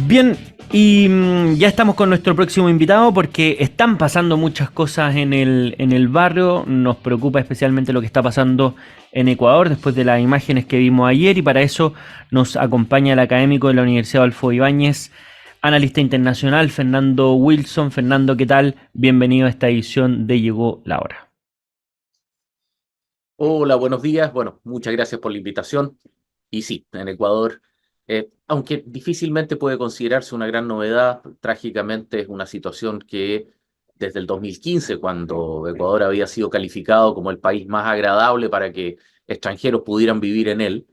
Bien, y ya estamos con nuestro próximo invitado porque están pasando muchas cosas en el barrio. Nos preocupa especialmente lo que está pasando en Ecuador después de las imágenes que vimos ayer y para eso nos acompaña el académico de la Universidad Adolfo Ibáñez, analista internacional, Fernando Wilson. Fernando, ¿qué tal? Bienvenido a esta edición de Llegó la Hora. Hola, buenos días. Bueno, muchas gracias por la invitación. Y sí, en Ecuador, aunque difícilmente puede considerarse una gran novedad, trágicamente es una situación que desde el 2015, cuando Ecuador había sido calificado como el país más agradable para que extranjeros pudieran vivir en él,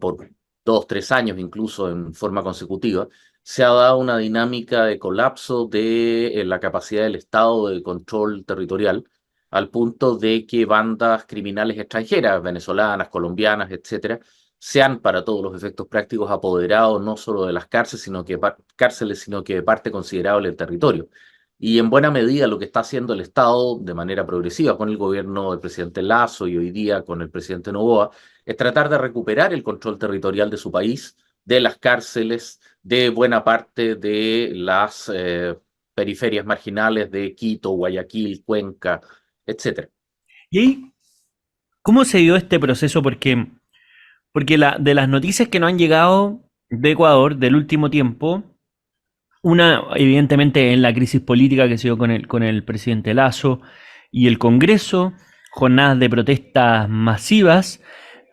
por 2, 3 años incluso en forma consecutiva, se ha dado una dinámica de colapso de la capacidad del Estado de control territorial al punto de que bandas criminales extranjeras, venezolanas, colombianas, etcétera, se han, para todos los efectos prácticos, apoderado no solo de las cárceles, sino que de parte considerable del territorio. Y en buena medida lo que está haciendo el Estado de manera progresiva con el gobierno del presidente Lasso y hoy día con el presidente Noboa es tratar de recuperar el control territorial de su país, de las cárceles, de buena parte de las periferias marginales de Quito, Guayaquil, Cuenca, etcétera. ¿Y ahí cómo se dio este proceso? Porque de las noticias que nos han llegado de Ecuador del último tiempo, una, evidentemente, en la crisis política que se dio con el presidente Lasso y el Congreso, jornadas de protestas masivas,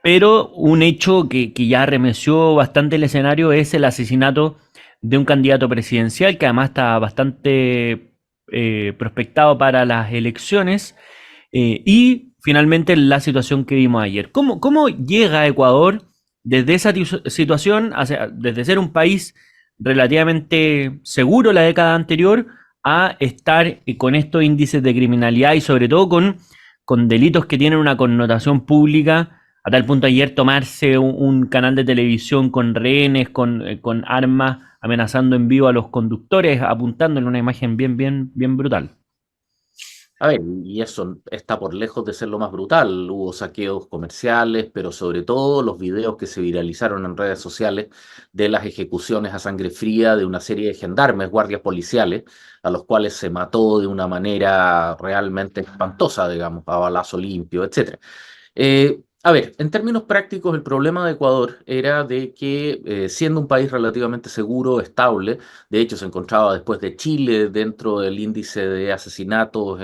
pero un hecho que ya remeció bastante el escenario es el asesinato de un candidato presidencial que además está bastante prospectado para las elecciones y finalmente la situación que vimos ayer. ¿Cómo llega Ecuador desde esa situación, desde ser un país relativamente seguro la década anterior, a estar con estos índices de criminalidad y sobre todo con delitos que tienen una connotación pública, a tal punto ayer tomarse un canal de televisión con rehenes, con armas, amenazando en vivo a los conductores, apuntando en una imagen bien, bien, bien brutal? A ver, y eso está por lejos de ser lo más brutal. Hubo saqueos comerciales, pero sobre todo los videos que se viralizaron en redes sociales de las ejecuciones a sangre fría de una serie de gendarmes, guardias policiales, a los cuales se mató de una manera realmente espantosa, digamos, a balazo limpio, etcétera. A ver, en términos prácticos, el problema de Ecuador era de que, siendo un país relativamente seguro, estable, de hecho se encontraba después de Chile dentro del índice de asesinatos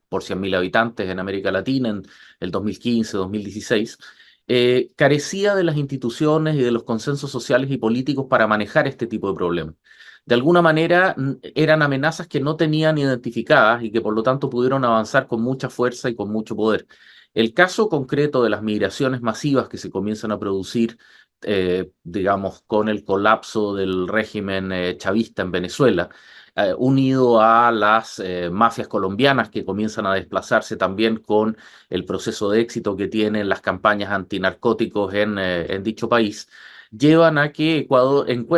por 100.000 habitantes en América Latina en el 2015-2016, carecía de las instituciones y de los consensos sociales y políticos para manejar este tipo de problemas. De alguna manera eran amenazas que no tenían identificadas y que por lo tanto pudieron avanzar con mucha fuerza y con mucho poder. El caso concreto de las migraciones masivas que se comienzan a producir, digamos, con el colapso del régimen chavista en Venezuela, unido a las mafias colombianas que comienzan a desplazarse también con el proceso de éxito que tienen las campañas antinarcóticos en dicho país, llevan a que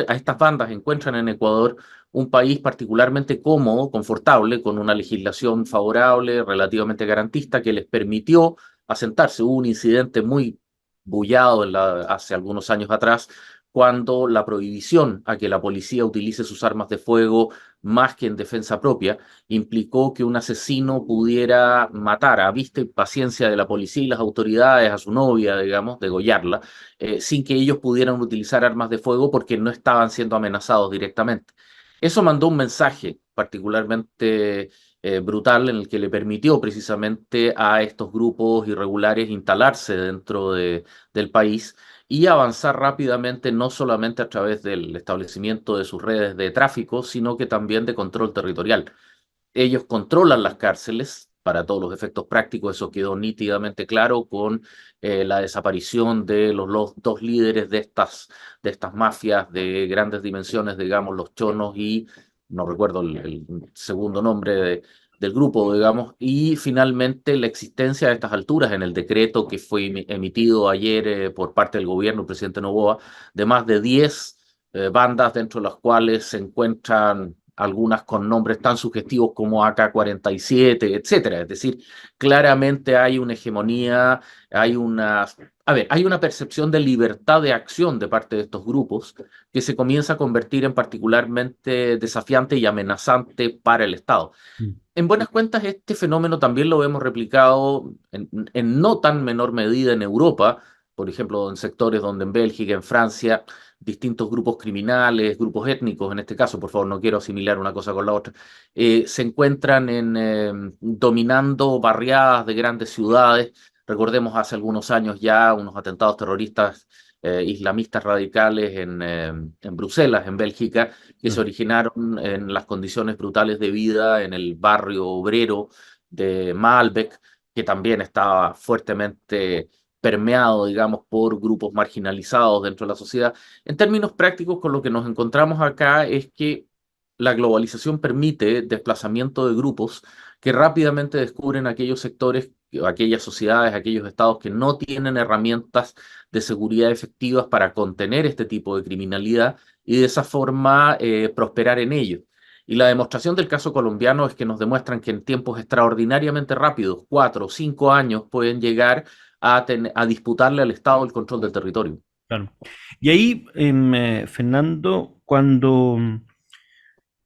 a estas bandas encuentran en Ecuador un país particularmente cómodo, confortable, con una legislación favorable, relativamente garantista, que les permitió asentarse. Hubo un incidente muy bullado hace algunos años atrás, cuando la prohibición a que la policía utilice sus armas de fuego más que en defensa propia implicó que un asesino pudiera matar a vista y paciencia de la policía y las autoridades a su novia, digamos, degollarla, sin que ellos pudieran utilizar armas de fuego porque no estaban siendo amenazados directamente. Eso mandó un mensaje particularmente brutal en el que le permitió precisamente a estos grupos irregulares instalarse del país y avanzar rápidamente, no solamente a través del establecimiento de sus redes de tráfico, sino que también de control territorial. Ellos controlan las cárceles. Para todos los efectos prácticos, eso quedó nítidamente claro con la desaparición de los dos líderes de estas mafias de grandes dimensiones, digamos, los chonos y no recuerdo el segundo nombre del grupo, digamos, y finalmente la existencia a estas alturas en el decreto que fue emitido ayer por parte del gobierno, el presidente Noboa, de más de 10 bandas dentro de las cuales se encuentran algunas con nombres tan sugestivos como AK-47, etcétera. Es decir, claramente hay una hegemonía, hay una, a ver, hay una percepción de libertad de acción de parte de estos grupos que se comienza a convertir en particularmente desafiante y amenazante para el Estado. Mm. En buenas cuentas, este fenómeno también lo hemos replicado en no tan menor medida en Europa, por ejemplo, en sectores donde en Bélgica, en Francia, distintos grupos criminales, grupos étnicos, en este caso, por favor, no quiero asimilar una cosa con la otra, se encuentran dominando barriadas de grandes ciudades. Recordemos hace algunos años ya unos atentados terroristas islamistas radicales en Bruselas, en Bélgica, que se Mm. originaron en las condiciones brutales de vida en el barrio obrero de Maalbeek, que también estaba fuertemente permeado, digamos, por grupos marginalizados dentro de la sociedad. En términos prácticos, con lo que nos encontramos acá es que la globalización permite desplazamiento de grupos que rápidamente descubren aquellos sectores, aquellas sociedades, aquellos estados que no tienen herramientas de seguridad efectivas para contener este tipo de criminalidad y de esa forma prosperar en ello. Y la demostración del caso colombiano es que nos demuestran que en tiempos extraordinariamente rápidos, 4 o 5 años, pueden llegar a disputarle al Estado el control del territorio. Claro. Y ahí, Fernando, cuando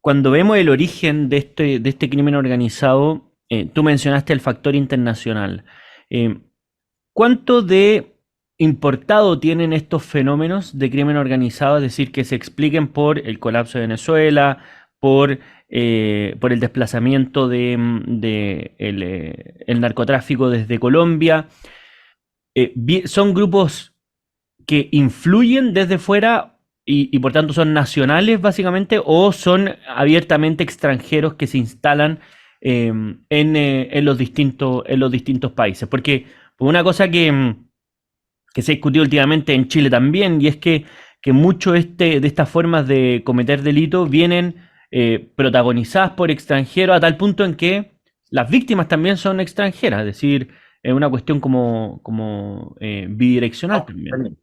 vemos el origen de este crimen organizado, tú mencionaste el factor internacional. Eh, ¿Cuánto de importado tienen estos fenómenos de crimen organizado? Es decir, que se expliquen por el colapso de Venezuela, por el desplazamiento el narcotráfico desde Colombia. ¿Son grupos que influyen desde fuera y por tanto son nacionales básicamente o son abiertamente extranjeros que se instalan en los distintos países? Porque una cosa que se ha discutido últimamente en Chile también, y es que mucho de estas formas de cometer delitos vienen protagonizadas por extranjeros a tal punto en que las víctimas también son extranjeras, es decir, es una cuestión como bidireccional No, también.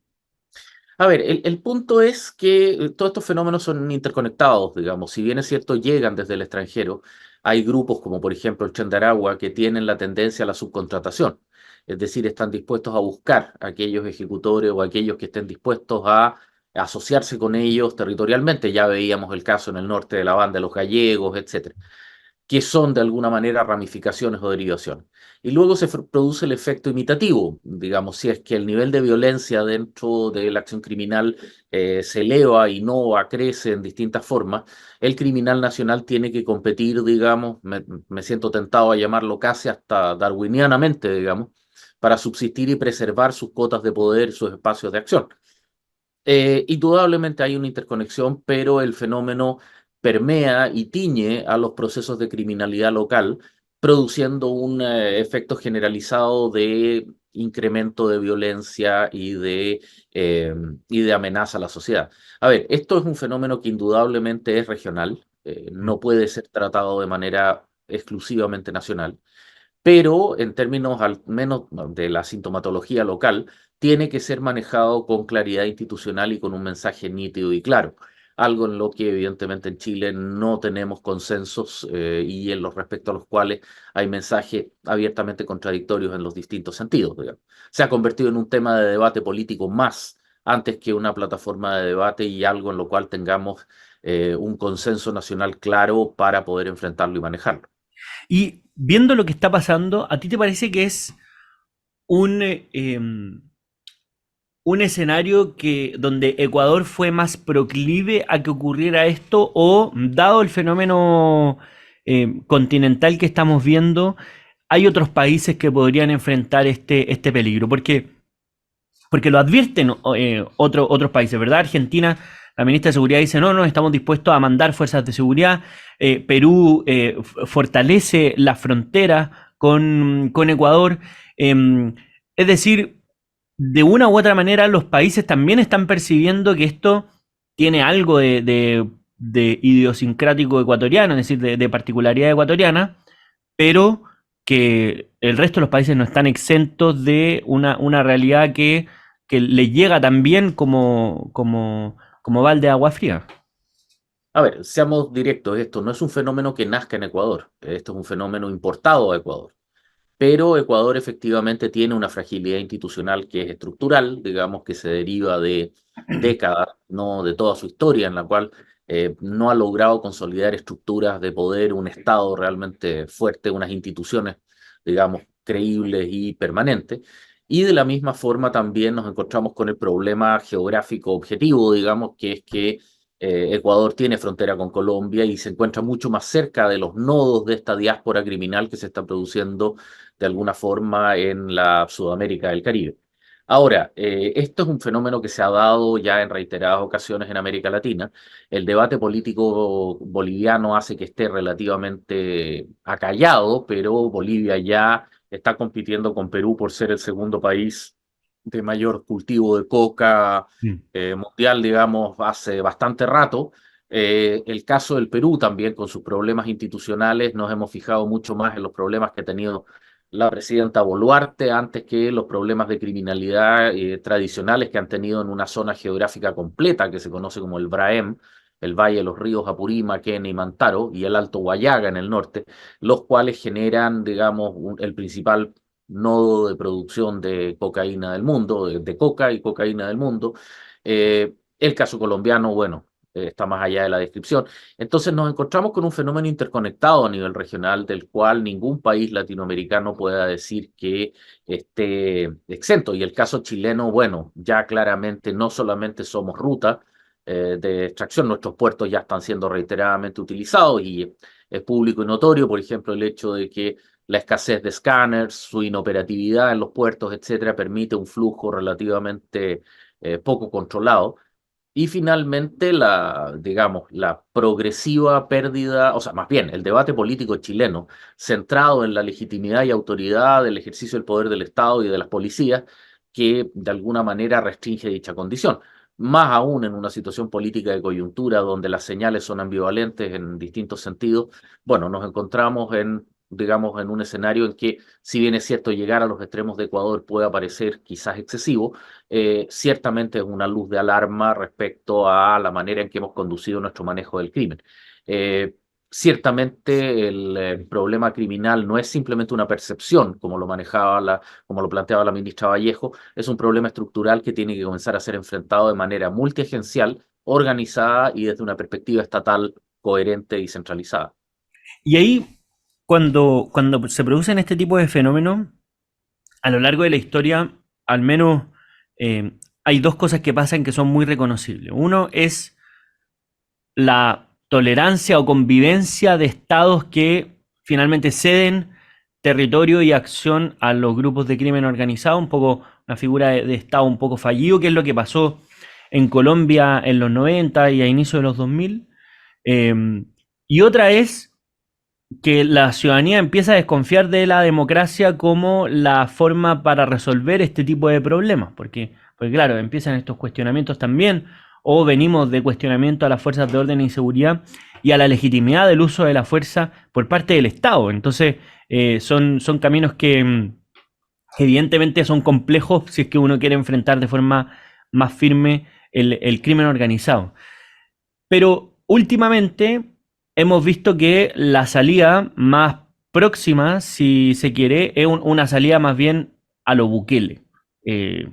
a ver, el punto es que todos estos fenómenos son interconectados, digamos. Si bien es cierto, llegan desde el extranjero, hay grupos como por ejemplo el Tren de Aragua que tienen la tendencia a la subcontratación. Es decir, están dispuestos a buscar a aquellos ejecutores o aquellos que estén dispuestos a asociarse con ellos territorialmente. Ya veíamos el caso en el norte de la banda de los gallegos, etcétera, que son de alguna manera ramificaciones o derivaciones. Y luego se produce el efecto imitativo, digamos, si es que el nivel de violencia dentro de la acción criminal se eleva, innova, crece en distintas formas, el criminal nacional tiene que competir, digamos, me siento tentado a llamarlo casi hasta darwinianamente, digamos, para subsistir y preservar sus cotas de poder, sus espacios de acción. Indudablemente hay una interconexión, pero el fenómeno permea y tiñe a los procesos de criminalidad local, produciendo un efecto generalizado de incremento de violencia eh, y de amenaza a la sociedad. A ver, esto es un fenómeno que indudablemente es regional, no puede ser tratado de manera exclusivamente nacional, pero en términos al menos de la sintomatología local, tiene que ser manejado con claridad institucional y con un mensaje nítido y claro, algo en lo que evidentemente en Chile no tenemos consensos y en los respecto a los cuales hay mensajes abiertamente contradictorios en los distintos sentidos, digamos. Se ha convertido en un tema de debate político más antes que una plataforma de debate y algo en lo cual tengamos un consenso nacional claro para poder enfrentarlo y manejarlo. Y viendo lo que está pasando, ¿a ti te parece que es un, un escenario donde Ecuador fue más proclive a que ocurriera esto o, dado el fenómeno continental que estamos viendo, hay otros países que podrían enfrentar este peligro? Porque lo advierten otros países, ¿verdad? Argentina, la ministra de Seguridad dice, no, no, estamos dispuestos a mandar fuerzas de seguridad. Perú fortalece la frontera con Ecuador. Es decir, de una u otra manera los países también están percibiendo que esto tiene algo de idiosincrático ecuatoriano, es decir, de particularidad ecuatoriana, pero que el resto de los países no están exentos de una realidad que les llega también como balde de agua fría. A ver, seamos directos, esto no es un fenómeno que nazca en Ecuador, esto es un fenómeno importado a Ecuador. Pero Ecuador efectivamente tiene una fragilidad institucional que es estructural, digamos que se deriva de décadas, no de toda su historia, en la cual no ha logrado consolidar estructuras de poder, un Estado realmente fuerte, unas instituciones, digamos, creíbles y permanentes. Y de la misma forma también nos encontramos con el problema geográfico objetivo, digamos, que es que Ecuador tiene frontera con Colombia y se encuentra mucho más cerca de los nodos de esta diáspora criminal que se está produciendo de alguna forma en la Sudamérica del Caribe. Ahora, esto es un fenómeno que se ha dado ya en reiteradas ocasiones en América Latina. El debate político boliviano hace que esté relativamente acallado, pero Bolivia ya está compitiendo con Perú por ser el segundo país de mayor cultivo de coca Mm. mundial, digamos, hace bastante rato. El caso del Perú también, con sus problemas institucionales, nos hemos fijado mucho más en los problemas que ha tenido la presidenta Boluarte antes que los problemas de criminalidad tradicionales que han tenido en una zona geográfica completa que se conoce como el Braem, el Valle de los Ríos Apurímac, Kene y Mantaro, y el Alto Guayaga en el norte, los cuales generan, digamos, el principal nodo de producción de cocaína del mundo, de coca y cocaína del mundo. El caso colombiano, bueno, está más allá de la descripción. Entonces nos encontramos con un fenómeno interconectado a nivel regional del cual ningún país latinoamericano pueda decir que esté exento. Y el caso chileno, bueno, ya claramente no solamente somos ruta de extracción, nuestros puertos ya están siendo reiteradamente utilizados y es público y notorio, por ejemplo, el hecho de que la escasez de escáneres, su inoperatividad en los puertos, etcétera, permite un flujo relativamente poco controlado. Y finalmente digamos, la progresiva pérdida, o sea, más bien el debate político chileno, centrado en la legitimidad y autoridad del ejercicio del poder del Estado y de las policías, que de alguna manera restringe dicha condición. Más aún en una situación política de coyuntura donde las señales son ambivalentes en distintos sentidos, bueno, nos encontramos en, digamos, en un escenario en que, si bien es cierto, llegar a los extremos de Ecuador puede parecer quizás excesivo, ciertamente es una luz de alarma respecto a la manera en que hemos conducido nuestro manejo del crimen. Eh, Ciertamente el problema criminal no es simplemente una percepción, como lo manejaba como lo planteaba la ministra Vallejo, es un problema estructural que tiene que comenzar a ser enfrentado de manera multiagencial, organizada y desde una perspectiva estatal coherente y centralizada. Y ahí, cuando se producen este tipo de fenómenos, a lo largo de la historia, al menos hay dos cosas que pasan que son muy reconocibles. Uno es la tolerancia o convivencia de estados que finalmente ceden territorio y acción a los grupos de crimen organizado, un poco una figura de estado un poco fallido, que es lo que pasó en Colombia en los 90 y a inicios de los 2000. Eh, y otra es que la ciudadanía empieza a desconfiar de la democracia como la forma para resolver este tipo de problemas, porque claro, empiezan estos cuestionamientos también, o venimos de cuestionamiento a las fuerzas de orden y seguridad y a la legitimidad del uso de la fuerza por parte del Estado. Entonces, son caminos que evidentemente son complejos si es que uno quiere enfrentar de forma más firme el crimen organizado. Pero últimamente hemos visto que la salida más próxima, si se quiere, es una salida más bien a lo Bukele. Eh,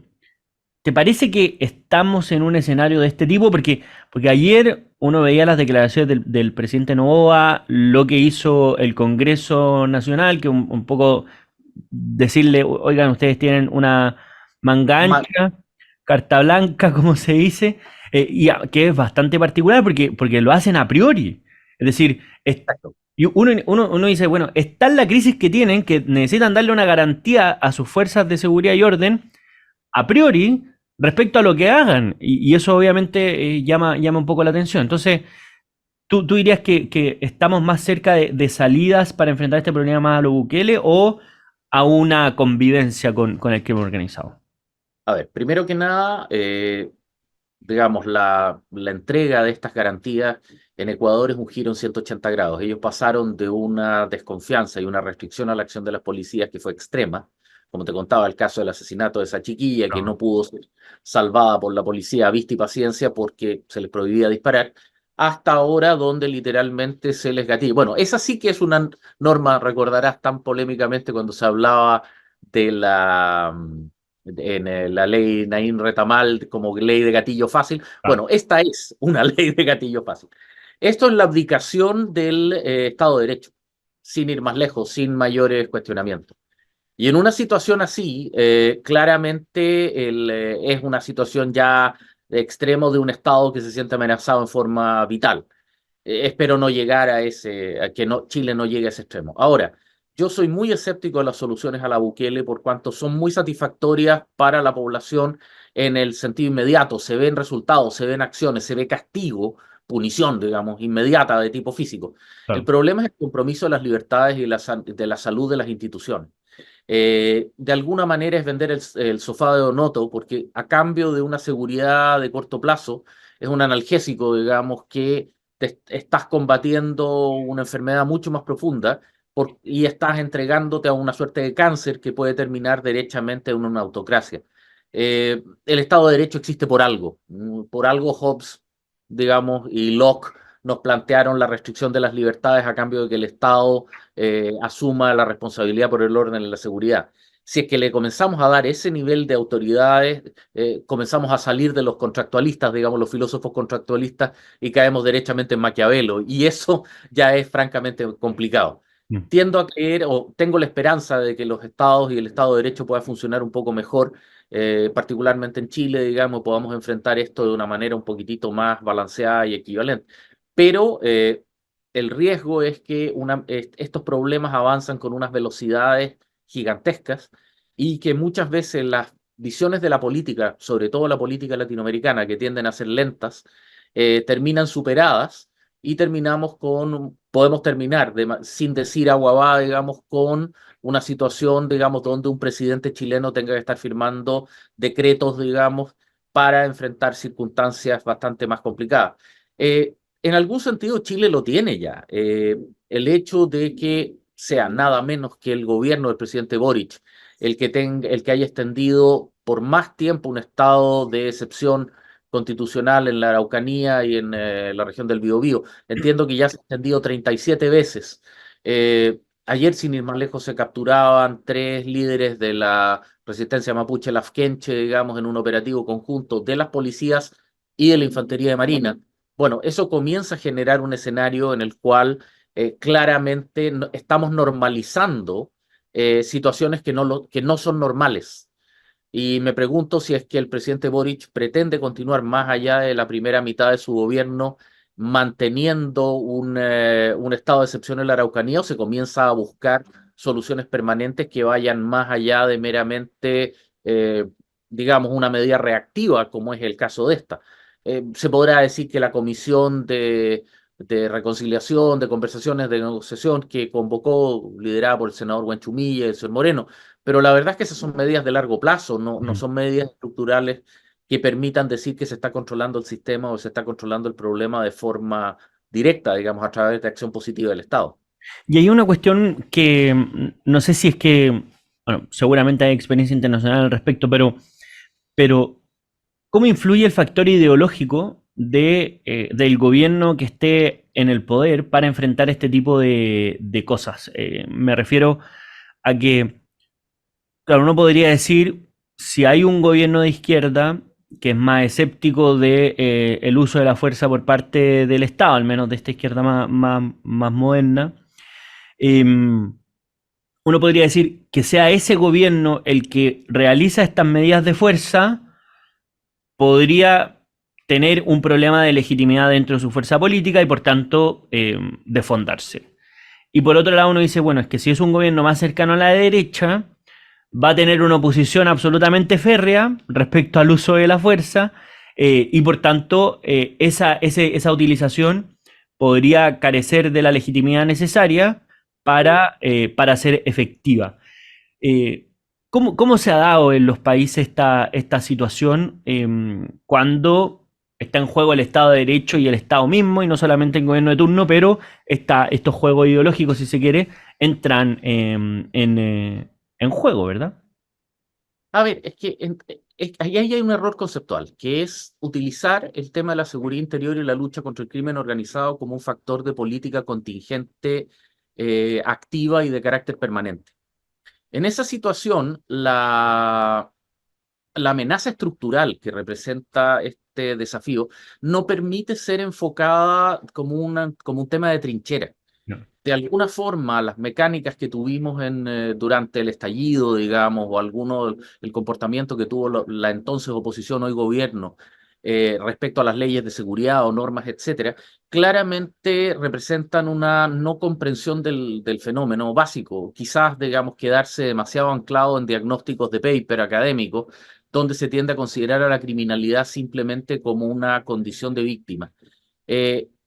¿Te parece que estamos en un escenario de este tipo? Porque ayer uno veía las declaraciones del presidente Noboa, lo que hizo el Congreso Nacional, que un poco decirle, oigan, ustedes tienen una manga Ma- ancha, carta blanca, como se dice, que es bastante particular porque lo hacen a priori. Es decir, y uno dice, bueno, está en la crisis que tienen, que necesitan darle una garantía a sus fuerzas de seguridad y orden, a priori, respecto a lo que hagan. Y eso obviamente llama un poco la atención. Entonces, ¿tú dirías que estamos más cerca de salidas para enfrentar este problema a lo Bukele o a una convivencia con el crimen organizado? a ver, primero que nada, digamos, la entrega de estas garantías en Ecuador es un giro en 180 grados. Ellos pasaron de una desconfianza y una restricción a la acción de las policías que fue extrema, como te contaba el caso del asesinato de esa chiquilla que No. no pudo ser salvada por la policía a vista y paciencia porque se les prohibía disparar, hasta ahora donde literalmente se les gatilla. Bueno, esa sí que es una norma, recordarás tan polémicamente cuando se hablaba de la ley Naín Retamal como ley de gatillo fácil. Ah, Bueno, esta es una ley de gatillo fácil. Esto es la abdicación del Estado de Derecho, sin ir más lejos, sin mayores cuestionamientos. Y en una situación así, claramente es una situación ya de extremo de un Estado que se siente amenazado en forma vital. Espero no llegar a que no, Chile no llegue a ese extremo. Ahora, yo soy muy escéptico de las soluciones a la Bukele por cuanto son muy satisfactorias para la población en el sentido inmediato. Se ven resultados, se ven acciones, se ve castigo, punición, digamos, inmediata de tipo físico. El claro, problema es el compromiso de las libertades y de la salud de las instituciones. De alguna manera es vender el sofá de Donoto, porque a cambio de una seguridad de corto plazo, es un analgésico, digamos, que estás combatiendo una enfermedad mucho más profunda y estás entregándote a una suerte de cáncer que puede terminar derechamente en una autocracia. El Estado de Derecho existe por algo Hobbes, digamos, y Locke nos plantearon la restricción de las libertades a cambio de que el Estado asuma la responsabilidad por el orden y la seguridad. Si es que le comenzamos a dar ese nivel de autoridades, comenzamos a salir de los contractualistas, digamos, los filósofos contractualistas, y caemos derechamente en Maquiavelo, y eso ya es francamente complicado. mm, Tiendo a creer, o tengo la esperanza de que los estados y el Estado de Derecho pueda funcionar un poco mejor, particularmente en Chile, digamos, podamos enfrentar esto de una manera un poquitito más balanceada y equivalente. Pero el riesgo es que estos problemas avanzan con unas velocidades gigantescas y que muchas veces las visiones de la política, sobre todo la política latinoamericana, que tienden a ser lentas, terminan superadas y podemos terminar, sin decir agua va, digamos, con una situación, digamos, donde un presidente chileno tenga que estar firmando decretos, digamos, para enfrentar circunstancias bastante más complicadas. En algún sentido, Chile lo tiene ya. El hecho de que sea nada menos que el gobierno del presidente Boric el que haya extendido por más tiempo un estado de excepción constitucional en la Araucanía y en la región del Biobío. Entiendo que ya se ha extendido 37 veces. Ayer, sin ir más lejos, se capturaban tres líderes de la resistencia mapuche Lafkenche, digamos, en un operativo conjunto de las policías y de la Infantería de Marina. Bueno, eso comienza a generar un escenario en el cual claramente estamos normalizando situaciones que no son normales. Y me pregunto si es que el presidente Boric pretende continuar más allá de la primera mitad de su gobierno manteniendo un estado de excepción en la Araucanía, o se comienza a buscar soluciones permanentes que vayan más allá de meramente, eh, digamos, una medida reactiva, como es el caso de esta. Se podrá decir que la comisión de reconciliación, de conversaciones, de negociación que convocó, liderada por el senador Huanchumilla y el señor Moreno, pero la verdad es que esas son medidas de largo plazo, no mm. son medidas estructurales que permitan decir que se está controlando el sistema o se está controlando el problema de forma directa, digamos, a través de acción positiva del Estado. Y hay una cuestión que no sé si es que, bueno, seguramente hay experiencia internacional al respecto, pero ¿cómo influye el factor ideológico del gobierno que esté en el poder para enfrentar este tipo de cosas? Me refiero a que, claro, uno podría decir, si hay un gobierno de izquierda que es más escéptico de el uso de la fuerza por parte del Estado, al menos de esta izquierda más moderna, eh, uno podría decir que sea ese gobierno el que realiza estas medidas de fuerza, podría tener un problema de legitimidad dentro de su fuerza política y por tanto desfondarse. Y por otro lado uno dice, bueno, es que si es un gobierno más cercano a la derecha, va a tener una oposición absolutamente férrea respecto al uso de la fuerza y por tanto esa utilización podría carecer de la legitimidad necesaria para ser efectiva. Eh, ¿Cómo se ha dado en los países esta situación cuando está en juego el Estado de Derecho y el Estado mismo, y no solamente el gobierno de turno, pero estos juegos ideológicos, si se quiere, entran en juego, ¿verdad? A ver, es que ahí hay un error conceptual, que es utilizar el tema de la seguridad interior y la lucha contra el crimen organizado como un factor de política contingente, activa y de carácter permanente. En esa situación, la amenaza estructural que representa este desafío no permite ser enfocada como un tema de trinchera. No. De alguna forma, las mecánicas que tuvimos durante el estallido, digamos, o el comportamiento que tuvo la entonces oposición, hoy gobierno, respecto a las leyes de seguridad o normas, etcétera, claramente representan una no comprensión del fenómeno básico. Quizás, digamos, quedarse demasiado anclado en diagnósticos de paper académicos, donde se tiende a considerar a la criminalidad simplemente como una condición de víctima.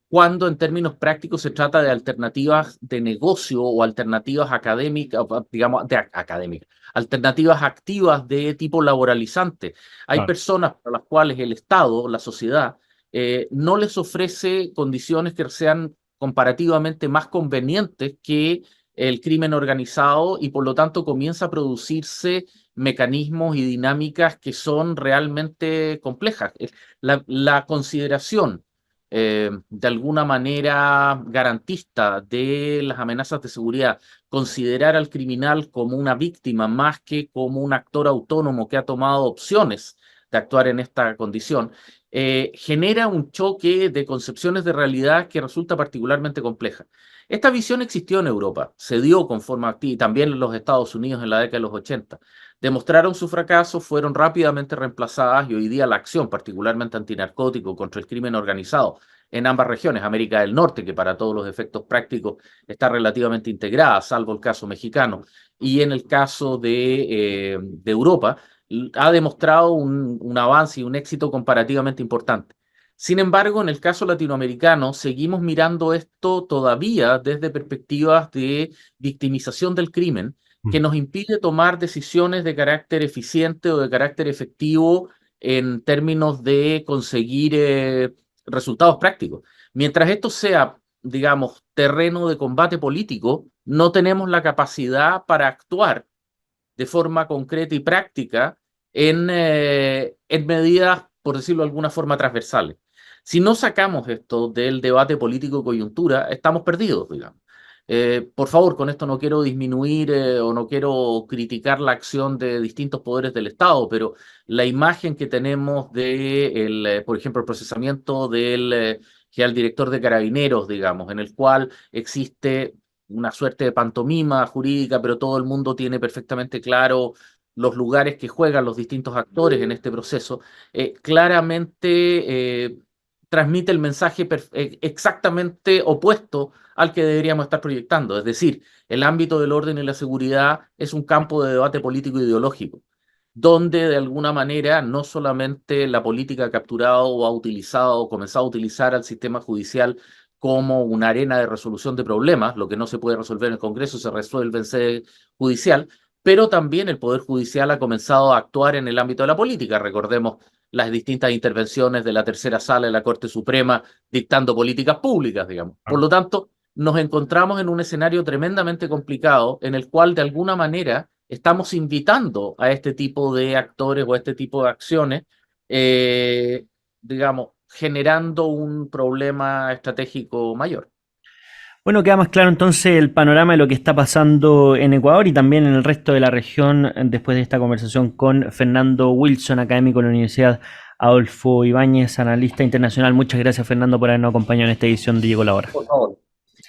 Cuando en términos prácticos se trata de alternativas de negocio o alternativas académicas, digamos, académicas, alternativas activas de tipo laboralizante. Hay Claro. personas para las cuales el Estado, la sociedad, no les ofrece condiciones que sean comparativamente más convenientes que el crimen organizado y por lo tanto comienza a producirse mecanismos y dinámicas que son realmente complejas. La consideración de alguna manera garantista de las amenazas de seguridad, considerar al criminal como una víctima más que como un actor autónomo que ha tomado opciones de actuar en esta condición, genera un choque de concepciones de realidad que resulta particularmente compleja. Esta visión existió en Europa, se dio con forma activa y también en los Estados Unidos en la década de los 80. Demostraron su fracaso, fueron rápidamente reemplazadas y hoy día la acción, particularmente antinarcótico, contra el crimen organizado en ambas regiones, América del Norte, que para todos los efectos prácticos está relativamente integrada, salvo el caso mexicano, y en el caso de Europa, ha demostrado un avance y un éxito comparativamente importante. Sin embargo, en el caso latinoamericano, seguimos mirando esto todavía desde perspectivas de victimización del crimen, que Mm. nos impide tomar decisiones de carácter eficiente o de carácter efectivo en términos de conseguir resultados prácticos. Mientras esto sea, digamos, terreno de combate político, no tenemos la capacidad para actuar de forma concreta y práctica en medidas, por decirlo de alguna forma, transversales. Si no sacamos esto del debate político de coyuntura, estamos perdidos, digamos. Por favor, con esto no quiero disminuir o no quiero criticar la acción de distintos poderes del Estado, pero la imagen que tenemos por ejemplo, el procesamiento del general director de Carabineros, digamos, en el cual existe una suerte de pantomima jurídica, pero todo el mundo tiene perfectamente claro los lugares que juegan los distintos actores en este proceso, claramente transmite el mensaje exactamente opuesto al que deberíamos estar proyectando. Es decir, el ámbito del orden y la seguridad es un campo de debate político ideológico, donde de alguna manera no solamente la política ha capturado o ha utilizado o comenzado a utilizar al sistema judicial como una arena de resolución de problemas, lo que no se puede resolver en el Congreso se resuelve en sede judicial, pero también el Poder Judicial ha comenzado a actuar en el ámbito de la política. Recordemos las distintas intervenciones de la tercera sala de la Corte Suprema dictando políticas públicas, digamos. Por Claro. lo tanto, nos encontramos en un escenario tremendamente complicado en el cual de alguna manera estamos invitando a este tipo de actores o a este tipo de acciones, digamos, generando un problema estratégico mayor. Bueno, queda más claro entonces el panorama de lo que está pasando en Ecuador y también en el resto de la región después de esta conversación con Fernando Wilson, académico de la Universidad Adolfo Ibáñez, analista internacional. Muchas gracias, Fernando, por habernos acompañado en esta edición de Llegó la Hora. Por favor.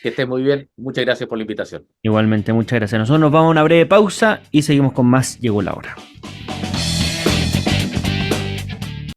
Que esté muy bien. Muchas gracias por la invitación. Igualmente, muchas gracias. Nosotros nos vamos a una breve pausa y seguimos con más Llegó la Hora.